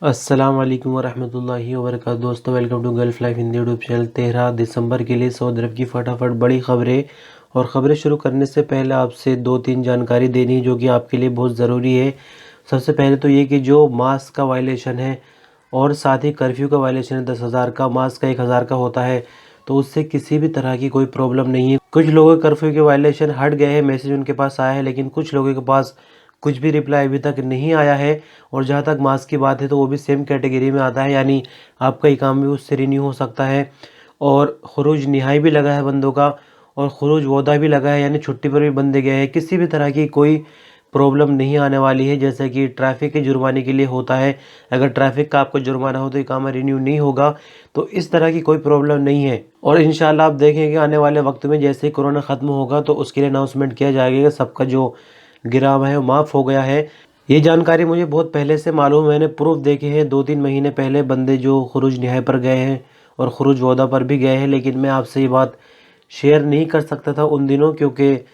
अस्सलाम वालेकुम वरहमतुल्लाहि वबरकातुहू। दोस्तों, welcome to Gulf life Hindi YouTube channel. 13 दिसंबर के लिए सऊदी अरब की फटाफट बड़ी खबरें। और ख़बरें शुरू करने से पहले आपसे दो तीन जानकारी देनी है जो कि आपके लिए बहुत ज़रूरी है। सबसे पहले तो ये कि जो मास्क का वायलेशन है और साथ ही कर्फ्यू का वायलेशन है 10,000 का, मास्क का 1,000 का होता है, तो उससे किसी भी तरह की कोई प्रॉब्लम नहीं है। कुछ लोगों के कर्फ्यू के वायलेशन हट गए हैं, मैसेज उनके पास आया है, लेकिन कुछ लोगों के पास कुछ भी रिप्लाई अभी तक नहीं आया है। और जहाँ तक मास्क की बात है तो वो भी सेम कैटेगरी में आता है, यानी आपका इकाम भी उससे रिन्यू हो सकता है। और खुरूज निहाई भी लगा है बंदों का, और खुरूज वोदा भी लगा है, यानी छुट्टी पर भी बंदे गए हैं। किसी भी तरह की कोई प्रॉब्लम नहीं आने वाली है। जैसे कि ट्रैफिक के जुर्माने के लिए होता है, अगर ट्रैफिक का आपको जुर्माना हो तो इकामा रिन्यू नहीं होगा, तो इस तरह की कोई प्रॉब्लम नहीं है। और इंशाल्लाह आप देखेंगे आने वाले वक्त में जैसे ही कोरोना ख़त्म होगा तो उसके लिए अनाउंसमेंट किया जाएगा, सबका जो गिरा हुआ है वो माफ़ हो गया है। ये जानकारी मुझे बहुत पहले से मालूम है, मैंने प्रूफ देखे हैं। 2-3 महीने पहले बंदे जो खुरूज निहाय पर गए हैं और खुरूज वोदा पर भी गए हैं, लेकिन मैं आपसे ये बात शेयर नहीं कर सकता था उन दिनों, क्योंकि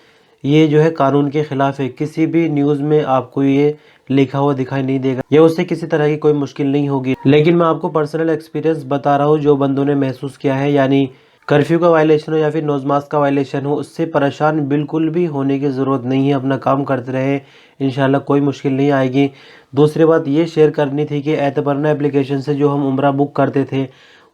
ये जो है कानून के ख़िलाफ़ है। किसी भी न्यूज़ में आपको ये लिखा हुआ दिखाई नहीं देगा, या उससे किसी तरह की कोई मुश्किल नहीं होगी। लेकिन मैं आपको पर्सनल एक्सपीरियंस बता रहा हूँ जो बंदों ने महसूस किया है, यानी कर्फ्यू का वायलेशन हो या फिर नोज़ मास्क का वायलेशन हो, उससे परेशान बिल्कुल भी होने की ज़रूरत नहीं है। अपना काम करते रहें, इंशाल्लाह कोई मुश्किल नहीं आएगी। दूसरी बात ये शेयर करनी थी कि एतबरना एप्लीकेशन से जो हम उम्रा बुक करते थे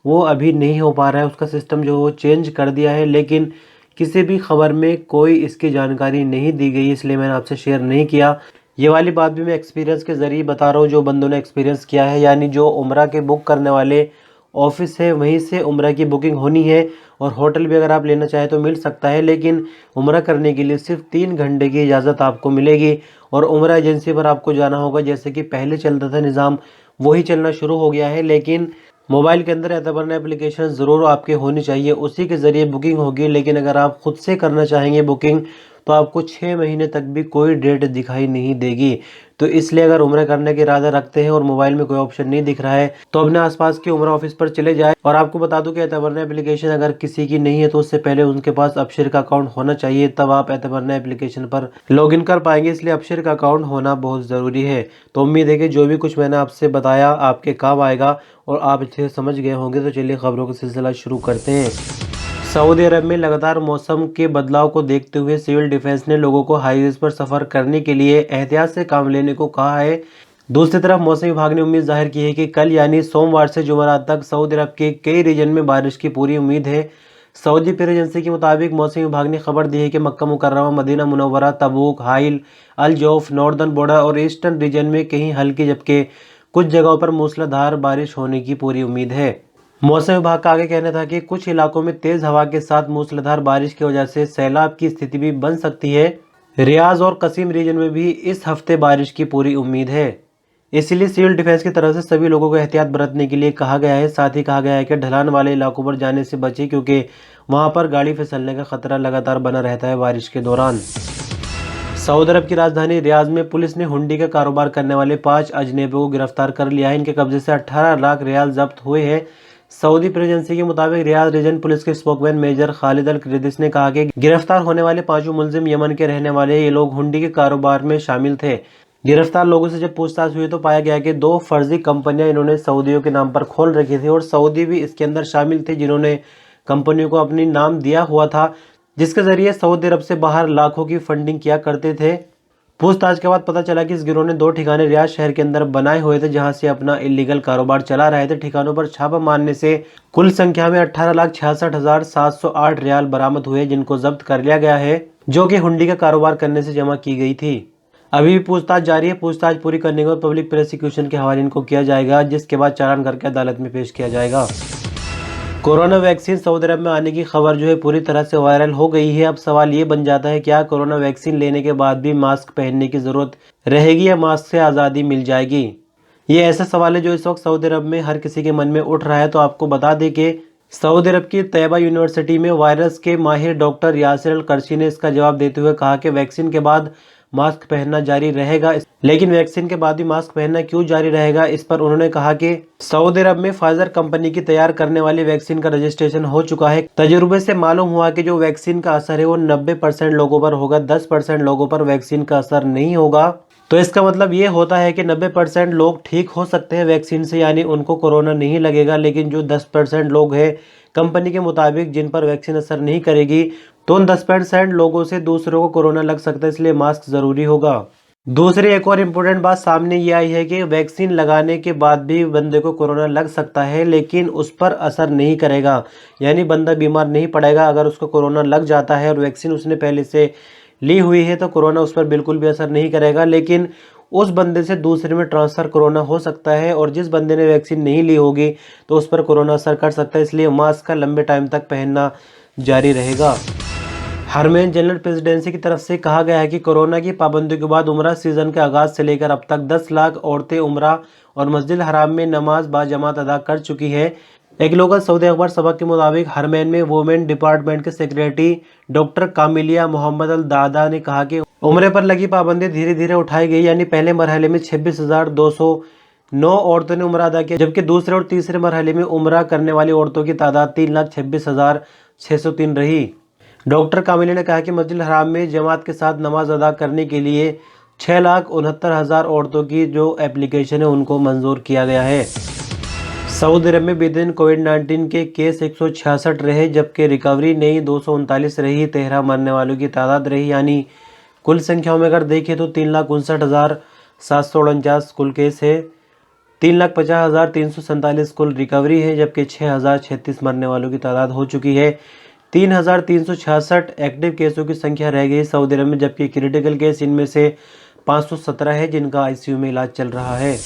वो अभी नहीं हो पा रहा है, उसका सिस्टम जो वो चेंज कर दिया है, लेकिन किसी भी खबर में कोई इसकी जानकारी नहीं दी गई, इसलिए मैंने आपसे शेयर नहीं किया। ये वाली बात भी मैं एक्सपीरियंस के ज़रिए बता रहा हूँ, जो बंदों ने एक्सपीरियंस किया है, यानी जो उम्रा के बुक करने वाले ऑफिस है वहीं से उम्रा की बुकिंग होनी है। और होटल भी अगर आप लेना चाहें तो मिल सकता है, लेकिन उम्रा करने के लिए सिर्फ 3 घंटे की इजाज़त आपको मिलेगी। और उम्रा एजेंसी पर आपको जाना होगा, जैसे कि पहले चलता था निज़ाम वही चलना शुरू हो गया है, लेकिन मोबाइल के अंदर एतबरना एप्लीकेशन ज़रूर आपके होनी चाहिए, उसी के ज़रिए बुकिंग होगी। लेकिन अगर आप ख़ुद से करना चाहेंगे बुकिंग तो आपको 6 महीने तक भी कोई डेट दिखाई नहीं देगी। तो इसलिए अगर उम्रा करने के इरादा रखते हैं और मोबाइल में कोई ऑप्शन नहीं दिख रहा है तो अपने आसपास के उम्रा ऑफिस पर चले जाए। और आपको बता दूं कि एतबरना एप्लीकेशन अगर किसी की नहीं है तो उससे पहले उनके पास अबशिर का अकाउंट होना चाहिए, तब आप एतबरना एप्लीकेशन पर लॉगिन कर पाएंगे। इसलिए अबशिर का अकाउंट होना बहुत ज़रूरी है। तो उम्मीद है कि जो भी कुछ मैंने आपसे बताया आपके काम आएगा और आप अच्छे से समझ गए होंगे। तो चलिए खबरों का सिलसिला शुरू करते हैं। सऊदी अरब में लगातार मौसम के बदलाव को देखते हुए सिविल डिफेंस ने लोगों को हाईवेज पर सफ़र करने के लिए एहतियात से काम लेने को कहा है। दूसरी तरफ मौसम विभाग ने उम्मीद जाहिर की है कि कल यानी सोमवार से जुमेरात तक सऊदी अरब के कई रीजन में बारिश की पूरी उम्मीद है। सऊदी प्रेस एजेंसी के मुताबिक मौसम विभाग ने खबर दी है कि मक्का मुकर्रमा, मदीना मुनव्वरा, तबूक, हाइल, अल जौफ, नॉर्दर्न बॉर्डर और ईस्टर्न रीजन में कहीं हल्की जबकि कुछ जगहों पर मूसलाधार बारिश होने की पूरी उम्मीद है। मौसम विभाग का आगे कहना था कि कुछ इलाकों में तेज हवा के साथ मूसलाधार बारिश की वजह से सैलाब की स्थिति भी बन सकती है। रियाज और कसीम रीजन में भी इस हफ्ते बारिश की पूरी उम्मीद है। इसलिए सिविल डिफेंस की तरफ से सभी लोगों को एहतियात बरतने के लिए कहा गया है। साथ ही कहा गया है कि ढलान वाले इलाकों पर जाने से बचें, क्योंकि वहां पर गाड़ी फिसलने का खतरा लगातार बना रहता है बारिश के दौरान। सऊदी अरब की राजधानी रियाज में पुलिस ने हुंडी का कारोबार करने वाले 5 अजनबियों को गिरफ्तार कर लिया है। इनके कब्जे से 18 लाख रियाल जब्त हुए हैं। सऊदी प्रेस एजेंसी के मुताबिक रियाद रीजन पुलिस के स्पोकमैन मेजर खालिद अल क्रेदिस ने कहा कि गिरफ्तार होने वाले 5 मुलजिम यमन के रहने वाले ये लोग हुंडी के कारोबार में शामिल थे। गिरफ्तार लोगों से जब पूछताछ हुई तो पाया गया कि 2 फर्जी कंपनियां इन्होंने सऊदियों के नाम पर खोल रखी थी और सऊदी भी इसके अंदर शामिल थे, जिन्होंने कंपनियों को अपनी नाम दिया हुआ था, जिसके जरिए सऊदी अरब से बाहर लाखों की फंडिंग किया करते थे। पूछताछ के बाद पता चला कि इस गिरोह ने 2 ठिकाने रियाद शहर के अंदर बनाए हुए थे, जहां से अपना इलीगल कारोबार चला रहे थे। ठिकानों पर छापा मारने से कुल संख्या में 18,66,708 रियाल बरामद हुए, जिनको जब्त कर लिया गया है, जो कि हुंडी का कारोबार करने से जमा की गई थी। अभी भी पूछताछ जारी है। पूछताछ पूरी करने के बाद पब्लिक प्रोसिक्यूशन के हवाले इनको किया जाएगा, जिसके बाद चालान करके अदालत में पेश किया जाएगा। कोरोना वैक्सीन सऊदी अरब में आने की खबर जो है पूरी तरह से वायरल हो गई है। अब सवाल ये बन जाता है, क्या कोरोना वैक्सीन लेने के बाद भी मास्क पहनने की ज़रूरत रहेगी या मास्क से आज़ादी मिल जाएगी? ये ऐसा सवाल है जो इस वक्त सऊदी अरब में हर किसी के मन में उठ रहा है। तो आपको बता दें कि सऊदी अरब की तैयबा यूनिवर्सिटी में वायरस के माहिर डॉक्टर यासिर अल करशी ने इसका जवाब देते हुए कहा कि वैक्सीन के बाद मास्क पहनना जारी रहेगा, लेकिन वैक्सीन के बाद भी मास्क पहनना क्यों जारी रहेगा, इस पर उन्होंने कहा कि सऊदी अरब में फाइजर कंपनी की तैयार करने वाली वैक्सीन का रजिस्ट्रेशन हो चुका है। तजुर्बे से मालूम हुआ कि जो वैक्सीन का असर है वो 90% लोगों पर होगा, 10% लोगों पर वैक्सीन का असर नहीं होगा। तो इसका मतलब ये होता है कि 90% लोग ठीक हो सकते हैं वैक्सीन से, यानी उनको कोरोना नहीं लगेगा। लेकिन जो 10% लोग हैं कंपनी के मुताबिक जिन पर वैक्सीन असर नहीं करेगी, तो उन 10% लोगों से दूसरों को कोरोना लग सकता है, इसलिए मास्क ज़रूरी होगा। दूसरी एक और इम्पोर्टेंट बात सामने ये आई है कि वैक्सीन लगाने के बाद भी बंदे को कोरोना लग सकता है, लेकिन उस पर असर नहीं करेगा, यानी बंदा बीमार नहीं पड़ेगा। अगर उसको कोरोना लग जाता है और वैक्सीन उसने पहले से ली हुई है तो कोरोना उस पर बिल्कुल भी असर नहीं करेगा, लेकिन उस बंदे से दूसरे में ट्रांसफ़र कोरोना हो सकता है। और जिस बंदे ने वैक्सीन नहीं ली होगी तो उस पर कोरोना असर कर सकता है, इसलिए मास्क का लंबे टाइम तक पहनना जारी रहेगा। हरमैन जनरल प्रेसिडेंसी की तरफ से कहा गया है कि कोरोना की पाबंदियों के बाद उम्रा सीज़न के आगाज़ से लेकर अब तक 10 लाख औरतें उम्रा और मस्जिद हराम में नमाज बाजमात अदा कर चुकी है। एक लोकल सऊदी अखबार सबक के मुताबिक हरमैन में वुमेन डिपार्टमेंट के सेक्रेटरी डॉक्टर कामिलिया मोहम्मद अल दादा ने कहा कि उम्रे पर लगी पाबंदी धीरे धीरे उठाई गई, यानी पहले मरहले में 26,209 औरतों ने उम्रा अदा किया, जबकि दूसरे और तीसरे मरहले में उम्रा करने वाली औरतों की तादाद 3,26,603 रही। डॉक्टर कामिली ने कहा कि मस्जिद हराम में जमात के साथ नमाज अदा करने के लिए 6,69,000 औरतों की जो एप्लीकेशन है उनको मंजूर किया गया है। सऊदी अरब में बीते दिन कोविड-19 के केस 166 रहे, जबकि रिकवरी नई 239 रही। 13 मरने वालों की तादाद रही, यानी कुल संख्याओं में अगर देखें तो 3,59,749 कुल केस है, 3,50,347 कुल रिकवरी है, जबकि 6,036 मरने वालों की तादाद हो चुकी है। 3,366 एक्टिव केसों की संख्या रह गई सऊदी अरब में, जबकि क्रिटिकल केस इनमें से 517 है जिनका आईसीयू में इलाज चल रहा है।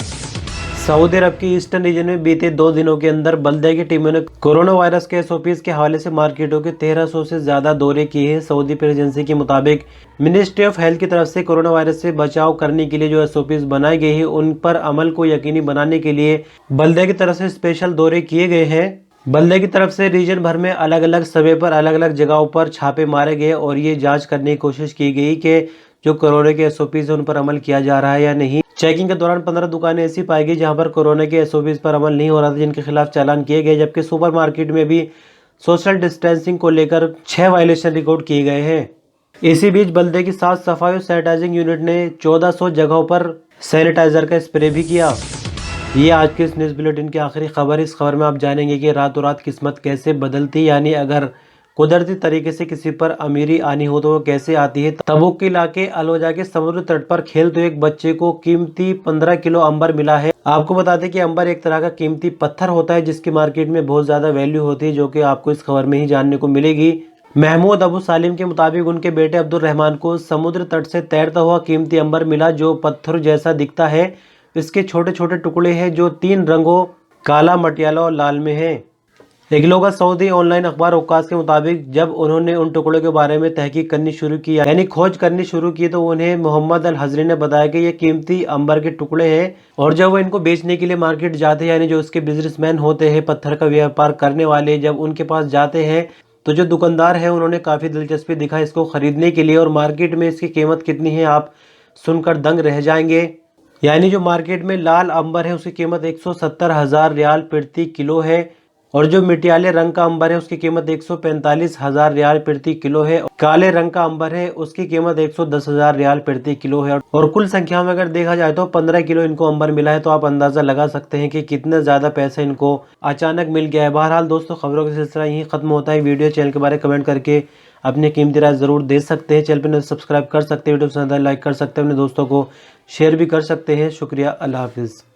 सऊदी अरब की ईस्टर्न रीजन में बीते 2 दिनों के अंदर बल्दिया की टीमों ने कोरोना वायरस के एसओपीज के हवाले से मार्केटों के 1300 से ज़्यादा दौरे किए हैं। सऊदी प्रेस एजेंसी के मुताबिक मिनिस्ट्री ऑफ हेल्थ की तरफ से कोरोना वायरस से बचाव करने के लिए जो एसओपीज बनाई गई है उन पर अमल को यकीनी बनाने के लिए बल्दिया की तरफ से स्पेशल दौरे किए गए हैं। बल्दिया की तरफ से रीजन भर में अलग अलग समय पर अलग अलग जगहों पर छापे मारे गए और ये जाँच करने की कोशिश की गई कि जो कोरोना के एसओपीज है उन पर अमल किया जा रहा है या नहीं। चेकिंग के दौरान 15 दुकानें ऐसी पाई गई जहां पर कोरोना के एसओपीज पर अमल नहीं हो रहा था, जिनके खिलाफ चालान किए गए, जबकि सुपरमार्केट में भी सोशल डिस्टेंसिंग को लेकर 6 वायलेशन रिकॉर्ड किए गए हैं। इसी बीच बल्दे की साफ सफाई और सैनिटाइजिंग यूनिट ने 1400 जगहों पर सैनिटाइजर का स्प्रे भी किया। ये आज के इस न्यूज़ बुलेटिन की आखिरी खबर। इस खबर में आप जानेंगे कि रातों रात किस्मत कैसे बदलती, यानी अगर कुदरती तरीके से किसी पर अमीरी आनी हो तो वो कैसे आती है। तबूक के इलाके अलवजा के समुद्र तट पर खेलते एक बच्चे को कीमती 15 किलो अंबर मिला है। आपको बता दें कि अंबर एक तरह का कीमती पत्थर होता है जिसकी मार्केट में बहुत ज्यादा वैल्यू होती है, जो कि आपको इस खबर में ही जानने को मिलेगी। महमूद अबू सालिम के मुताबिक उनके बेटे अब्दुल रहमान को समुद्र तट से तैरता हुआ कीमती अंबर मिला, जो पत्थर जैसा दिखता है। इसके छोटे छोटे टुकड़े हैं जो 3 रंगों काला, मटियाला और लाल में है। एक लोग सऊदी ऑनलाइन अखबार औकास के मुताबिक जब उन्होंने उन टुकड़ों के बारे में तहकीक करनी शुरू की, यानी खोज करनी शुरू की, तो उन्हें मोहम्मद अल हजरी ने बताया कि ये कीमती अंबर के टुकड़े हैं और जब वो इनको बेचने के लिए मार्केट जाते हैं, यानी जो उसके बिजनेसमैन होते हैं, पत्थर का व्यापार करने वाले, जब उनके पास जाते हैं तो जो दुकानदार है उन्होंने काफ़ी दिलचस्पी दिखा इसको ख़रीदने के लिए। और मार्केट में इसकी कीमत कितनी है आप सुनकर दंग रह जाएंगे। यानी जो मार्केट में लाल अंबर है उसकी कीमत 170,000 रियाल प्रति किलो है, और जो मिटियाले रंग का अंबर है उसकी कीमत 145,000 रियाल प्रति किलो है। काले रंग का अंबर है उसकी कीमत 110,000 रियाल प्रति किलो है। और कुल संख्या में अगर देखा जाए तो 15 किलो इनको अंबर मिला है, तो आप अंदाजा लगा सकते हैं कि कितना ज्यादा पैसा इनको अचानक मिल गया है। बहरहाल दोस्तों, खबरों का सिलसिला यहीं खत्म होता है। वीडियो चैनल के बारे में कमेंट करके अपनी कीमती राय जरूर दे सकते हैं। चैनल पर सब्सक्राइब कर सकते हैं, वीडियो पसंद आए लाइक कर सकते हैं, अपने दोस्तों को शेयर भी कर सकते हैं। शुक्रिया, अल्लाह हाफिज़।